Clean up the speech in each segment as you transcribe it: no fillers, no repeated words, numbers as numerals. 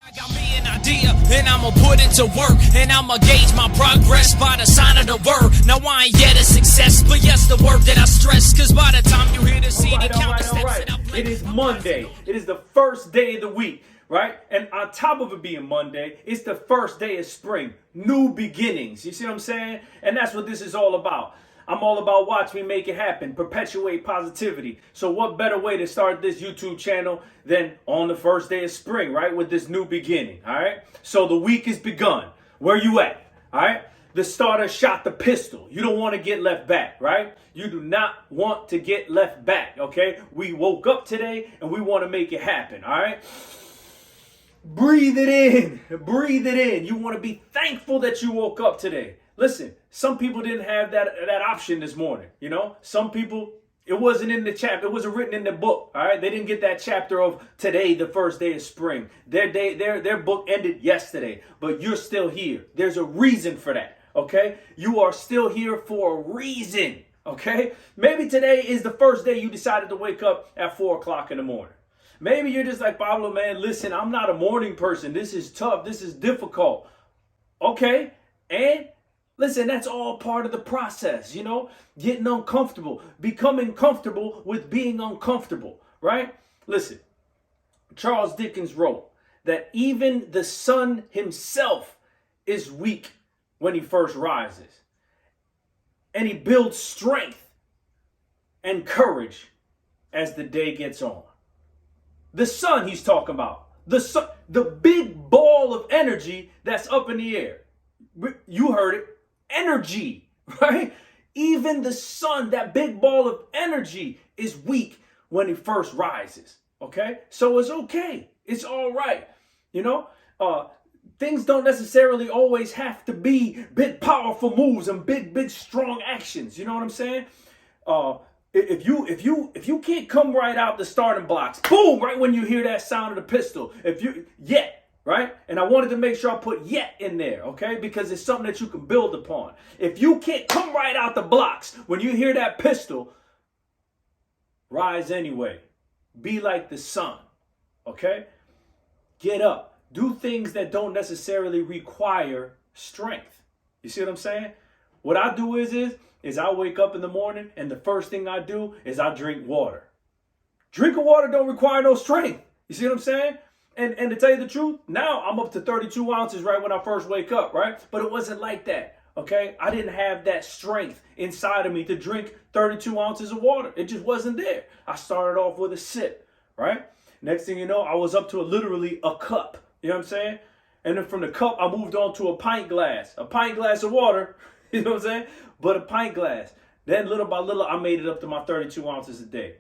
I got me an idea, and I'ma put it to work, and I'ma gauge my progress by the sign of the word. Now I ain't yet a success, but yes, the word that I stress, cause by the time you hear the CD, count the steps that I play. It is Monday. It is the first day of the week, right? And on top of it being Monday, it's the first day of spring. New beginnings. You see what I'm saying? And that's what this is all about. I'm all about watch me make it happen, perpetuate positivity. So what better way to start this YouTube channel than on the first day of spring, right? With this new beginning, all right? So the week is begun. Where you at, all right? The starter shot the pistol. You don't want to get left back, right? You do not want to get left back, okay? We woke up today and we want to make it happen, all right? Breathe it in. Breathe it in. You want to be thankful that you woke up today. Listen, some people didn't have that option this morning, you know? Some people, it wasn't in the chapter, it wasn't written in the book, all right? They didn't get that chapter of today, the first day of spring. Their book ended yesterday, but you're still here. There's a reason for that, okay? You are still here for a reason, okay? Maybe today is the first day you decided to wake up at 4 o'clock in the morning. Maybe you're just like, Pablo, man, listen, I'm not a morning person. This is tough. This is difficult. Okay, and listen, that's all part of the process, you know, getting uncomfortable, becoming comfortable with being uncomfortable, right? Listen, Charles Dickens wrote that even the sun himself is weak when he first rises, and he builds strength and courage as the day gets on. The sun he's talking about, the sun, the big ball of energy that's up in the air. You heard it. Energy, right? Even the sun, that big ball of energy, is weak when it first rises. Okay, so it's okay. It's all right. You know, things don't necessarily always have to be big, powerful moves and big, strong actions. You know what I'm saying? If you can't come right out the starting blocks, boom, right when you hear that sound of the pistol, right? And I wanted to make sure I put yet in there, okay? Because it's something that you can build upon. If you can't come right out the blocks when you hear that pistol, rise anyway. Be like the sun, okay? Get up. Do things that don't necessarily require strength. You see what I'm saying? What I do is I wake up in the morning and the first thing I do is I drink water. Drinking water don't require no strength. You see what I'm saying? And to tell you the truth, now I'm up to 32 ounces right when I first wake up, right? But it wasn't like that, okay? I didn't have that strength inside of me to drink 32 ounces of water. It just wasn't there. I started off with a sip, right? Next thing you know, I was up to literally a cup. You know what I'm saying? And then from the cup, I moved on to a pint glass of water, you know what I'm saying? But a pint glass. Then little by little, I made it up to my 32 ounces a day.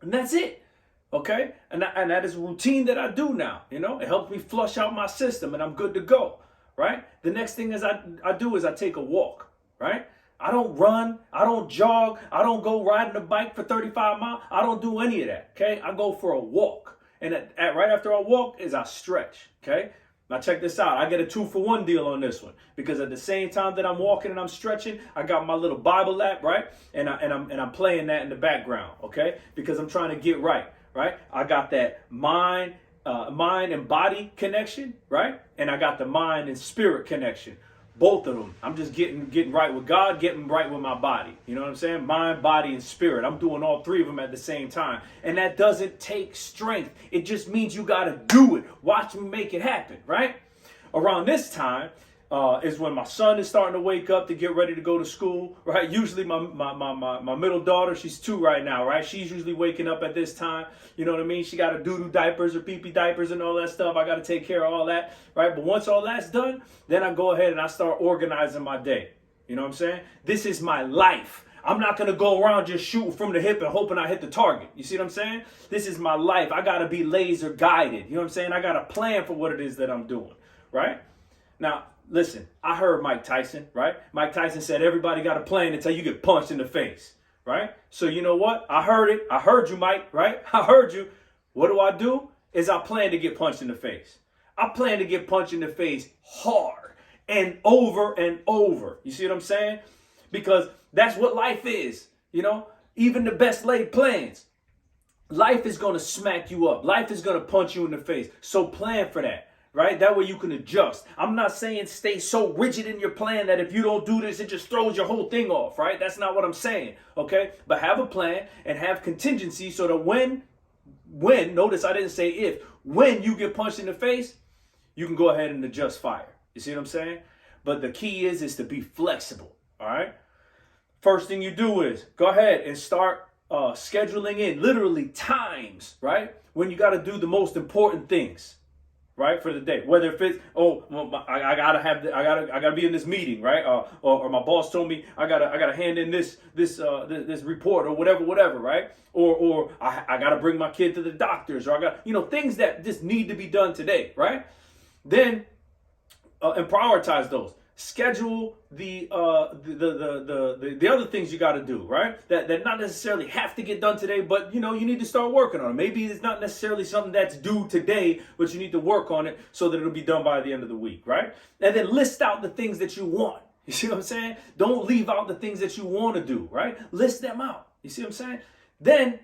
And that's it. Okay, and that is a routine that I do now. You know, it helps me flush out my system, and I'm good to go. Right. The next thing is I do is I take a walk. Right. I don't run. I don't jog. I don't go riding a bike for 35 miles. I don't do any of that. Okay. I go for a walk, and right after I walk is I stretch. Okay. Now check this out. I get a 2-for-1 deal on this one because at the same time that I'm walking and I'm stretching, I got my little Bible app, right? And I'm playing that in the background. Okay. Because I'm trying to get right. Right? I got that mind and body connection, right? And I got the mind and spirit connection. Both of them. I'm just getting right with God, getting right with my body. You know what I'm saying? Mind, body, and spirit. I'm doing all three of them at the same time. And that doesn't take strength. It just means you got to do it. Watch me make it happen, right? Around this time is when my son is starting to wake up to get ready to go to school, right? Usually my middle daughter, she's 2 right now, right? She's usually waking up at this time. You know what I mean? She got her doo-doo diapers or pee-pee diapers and all that stuff. I got to take care of all that, right? But once all that's done, then I go ahead and I start organizing my day. You know what I'm saying? This is my life. I'm not going to go around just shooting from the hip and hoping I hit the target. You see what I'm saying? This is my life. I got to be laser guided. You know what I'm saying? I got a plan for what it is that I'm doing, right? Now, listen, I heard Mike Tyson, right? Mike Tyson said everybody got a plan until you get punched in the face, right? So you know what? I heard it. I heard you, Mike, right? I heard you. What do? Is I plan to get punched in the face. I plan to get punched in the face hard and over and over. You see what I'm saying? Because that's what life is, you know? Even the best laid plans life is going to smack you up. Life is going to punch you in the face. So plan for that, right? That way you can adjust. I'm not saying stay so rigid in your plan that if you don't do this, it just throws your whole thing off, right? That's not what I'm saying, okay? But have a plan and have contingency so that when, notice I didn't say if, when you get punched in the face, you can go ahead and adjust fire. You see what I'm saying? But the key is to be flexible, all right? First thing you do is go ahead and start scheduling in literally times, right? When you got to do the most important things, right? For the day, whether if it's, I gotta be in this meeting, right? Or my boss told me I gotta hand in this report or whatever, right? Or I gotta bring my kid to the doctors, or I got, things that just need to be done today, right? Then, and prioritize those. Schedule the other things you got to do, right? That not necessarily have to get done today, but you need to start working on it. Maybe it's not necessarily something that's due today, but you need to work on it so that it'll be done by the end of the week, right? And then list out the things that you want. You see what I'm saying? Don't leave out the things that you want to do, right? List them out. You see what I'm saying? Then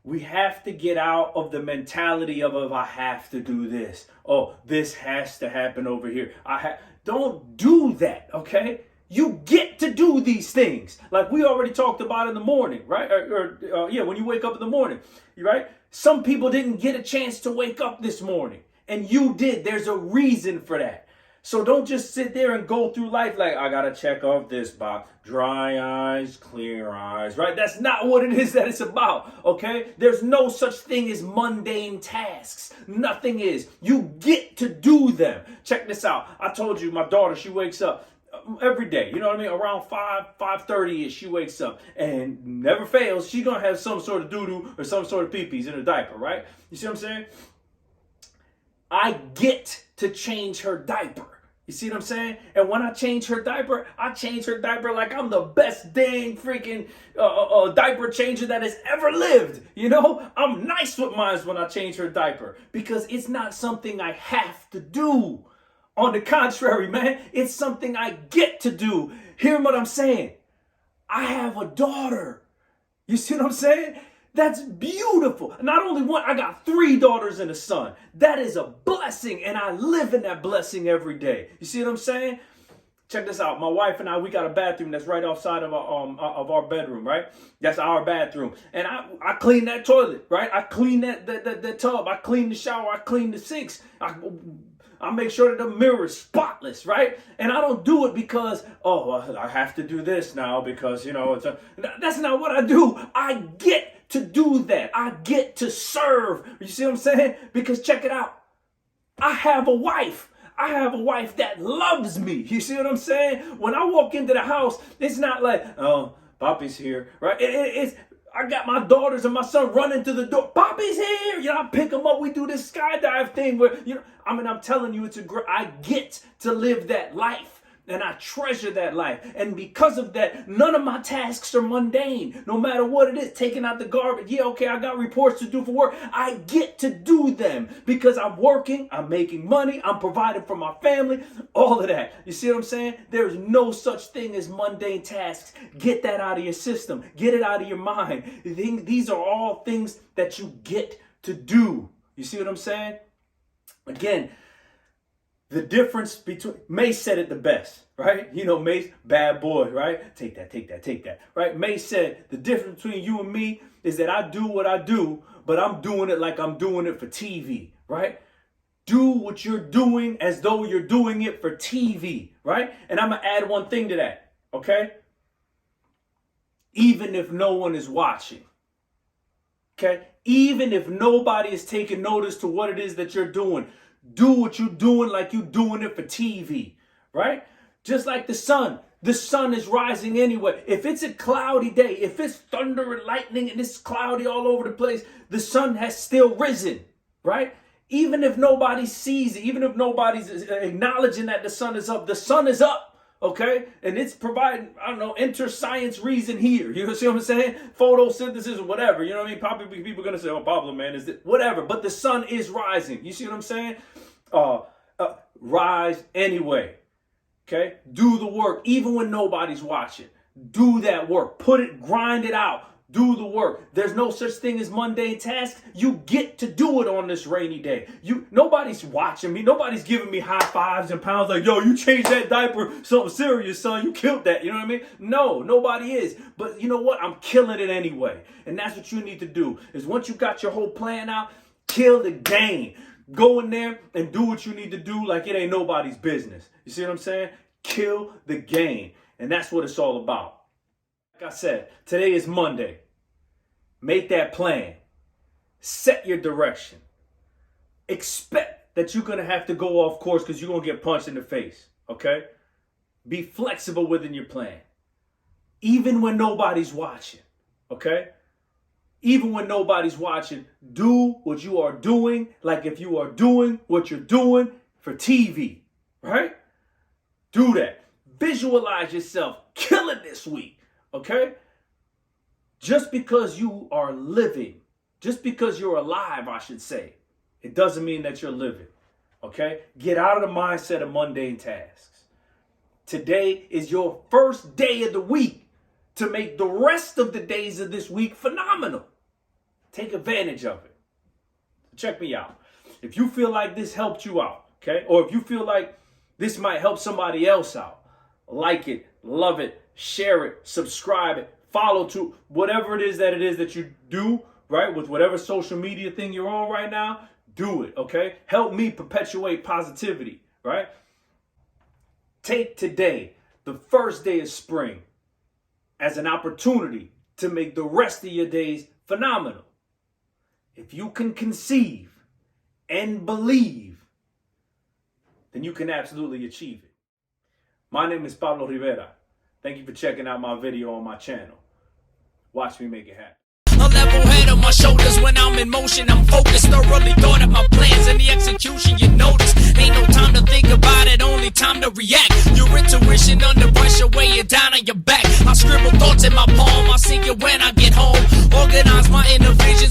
we have to get out of the mentality of I have to do this. Oh, this has to happen over here. Don't do that, okay? You get to do these things. Like we already talked about in the morning, right? When you wake up in the morning, right? Some people didn't get a chance to wake up this morning, and you did. There's a reason for that. So don't just sit there and go through life like, I got to check off this box. Dry eyes, clear eyes, right? That's not what it is that it's about, okay? There's no such thing as mundane tasks. Nothing is. You get to do them. Check this out. I told you my daughter, she wakes up every day. You know what I mean? Around 5:30ish, she wakes up. And never fails, she's going to have some sort of doo-doo or some sort of pee-pees in her diaper, right? You see what I'm saying? I get to change her diaper. You see what I'm saying? And when I change her diaper like I'm the best dang freaking diaper changer that has ever lived. I'm nice with mine when I change her diaper because it's not something I have to do. On the contrary, man, it's something I get to do. Hear what I'm saying? I have a daughter. You see what I'm saying? That's beautiful. Not only one, I got 3 daughters and a son. That is a blessing, and I live in that blessing every day. You see what I'm saying? Check this out. My wife and I, we got a bathroom that's right outside of our bedroom, right? That's our bathroom. And I clean that toilet, right? I clean that tub. I clean the shower. I clean the sinks. I make sure that the mirror is spotless, right? And I don't do it because, I have to do this now because, that's not what I do. I get to do that. I get to serve. You see what I'm saying? Because check it out. I have a wife. I have a wife that loves me. You see what I'm saying? When I walk into the house, it's not like, oh, Poppy's here, right? It's I got my daughters and my son running to the door. Poppy's here. I pick them up. We do this skydive thing where, I'm telling you, I get to live that life. And I treasure that life. And because of that, none of my tasks are mundane. No matter what it is, taking out the garbage. Yeah, okay, I got reports to do for work. I get to do them because I'm working, I'm making money, I'm providing for my family, all of that. You see what I'm saying? There's no such thing as mundane tasks. Get that out of your system. Get it out of your mind. These are all things that you get to do. You see what I'm saying? Again, the difference between, Mace said it the best, right? Mace, bad boy, right? Take that, right? Mace said, the difference between you and me is that I do what I do, but I'm doing it like I'm doing it for TV, right? Do what you're doing as though you're doing it for TV, right? And I'm going to add one thing to that, okay? Even if no one is watching, okay? Even if nobody is taking notice to what it is that you're doing, do what you're doing like you're doing it for TV, right? Just like the sun is rising anyway. If it's a cloudy day, if it's thunder and lightning and it's cloudy all over the place, the sun has still risen, right? Even if nobody sees it, even if nobody's acknowledging that the sun is up, okay? And it's providing, enter science reason here. You see what I'm saying? Photosynthesis or whatever. You know what I mean? Probably people are going to say, Pablo, man, is it whatever. But the sun is rising. You see what I'm saying? Rise anyway. Okay? Do the work even when nobody's watching. Do that work. Grind it out. Do the work. There's no such thing as mundane tasks. You get to do it on this rainy day. Nobody's watching me. Nobody's giving me high fives and pounds like, yo, you changed that diaper, something serious, son. You killed that. You know what I mean? No, nobody is. But you know what? I'm killing it anyway. And that's what you need to do, is once you got your whole plan out, kill the game. Go in there and do what you need to do like it ain't nobody's business. You see what I'm saying? Kill the game. And that's what it's all about. Like I said, today is Monday. Make that plan. Set your direction. Expect that you're going to have to go off course because you're going to get punched in the face. Okay? Be flexible within your plan. Even when nobody's watching. Okay? Even when nobody's watching, do what you are doing like if you are doing what you're doing for TV. Right? Do that. Visualize yourself killing this week. Okay? Just because you are living, just because you're alive, I should say, it doesn't mean that you're living. Okay? Get out of the mindset of mundane tasks. Today is your first day of the week to make the rest of the days of this week phenomenal. Take advantage of it. Check me out. If you feel like this helped you out, okay? Or if you feel like this might help somebody else out, like it, love it, share it, subscribe it, follow to whatever it is that you do, right? With whatever social media thing you're on right now, do it, okay? Help me perpetuate positivity, right? Take today, the first day of spring, as an opportunity to make the rest of your days phenomenal. If you can conceive and believe, then you can absolutely achieve it. My name is Pablo Rivera. Thank you for checking out my video on my channel. Watch me make it happen. A level head on my shoulders when I'm in motion. I'm focused, thoroughly thought of my plans and the execution. You notice, ain't no time to think about it, only time to react. Your intuition under pressure, weigh it down on your back. I scribble thoughts in my palm, I see it when I get home. Organize my inner vision.